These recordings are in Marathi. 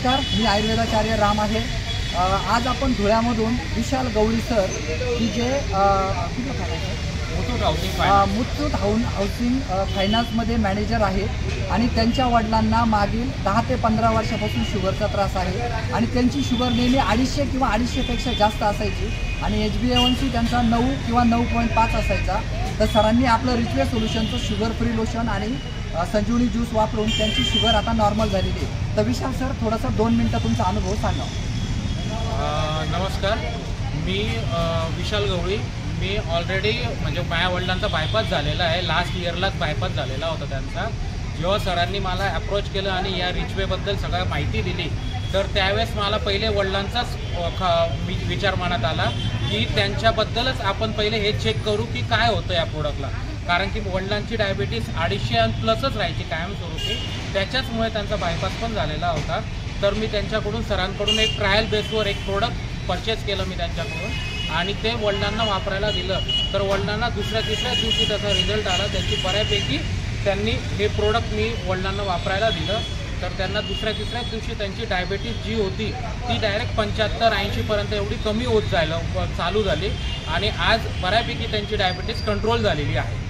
नमस्कार, मी आयुर्वेदाचार्य राम आहे। आज आपण धुळ्यामधून विशाल गवळी सर की जे मुथूट हाऊसिंग फायनान्समध्ये मॅनेजर आहे आणि त्यांच्या वडिलांना मागील 10 ते 15 वर्षापासून शुगरचा त्रास आहे आणि त्यांची शुगर नेहमी 250 किंवा 250पेक्षा जास्त असायची आणि HbA1c त्यांचा 9 किंवा 9.5 असायचा। तर सरांनी आपलं रिचवे सोल्युशनचं शुगर फ्री लोशन आणि संजीवनी ज्यूस वापरून त्यांची शुगर आता नॉर्मल झालेली आहे। तर विशाल सर, थोडासा 2 मिनिटं तुमचा अनुभव सांगा। नमस्कार, मी विशाल गवळी। मी ऑलरेडी म्हणजे माझ्या वडिलांचा बायपास झालेला आहे, लास्ट इयरलाच बायपास झालेला होता त्यांचा। जेव्हा सरांनी मला अप्रोच केलं आणि या रिचवेबद्दल सगळं माहिती दिली तर त्यावेळेस मला पहिले वडिलांचाच विचार मनात आला की त्यांच्याबद्दलच आपण पहिले हे चेक करू की काय होतं या प्रोडक्टला, कारण की वडिलांची डायबिटीस 250+ राहायची कायमस्वरूपी, त्याच्याचमुळे त्यांचा बायपास पण झालेला होता। तर मी त्यांच्याकडून सरांकडून एक ट्रायल बेसवर एक प्रोडक्ट परचेस केलं मी त्यांच्याकडून आणि ते वडिलांना वापरायला दिलं। तर वडिलांना दुसऱ्या-तिसऱ्या दिवशी त्याचा रिझल्ट आला, त्याची बऱ्यापैकी त्यांनी हे प्रोडक्ट मी वडिलांना वापरायला दिलं तर त्यांना दुसऱ्या-तिसऱ्या दिवशी त्यांची डायबिटीस जी होती ती डायरेक्ट 75-80पर्यंत एवढी कमी होत चालू झाली आणि आज बऱ्यापैकी त्यांची डायबिटीस कंट्रोल झालेली आहे।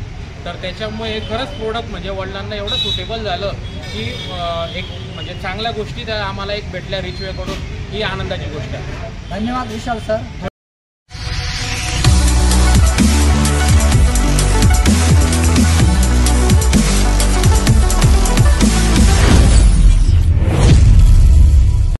तर त्याच्यामुळे खरंच प्रोडक्ट म्हणजे वडिलांना एवढं सुटेबल झालं की एक म्हणजे चांगल्या गोष्टी त्या आम्हाला एक भेटल्या रिचवेकडून, ही आनंदाची गोष्ट आहे। धन्यवाद विशाल सर।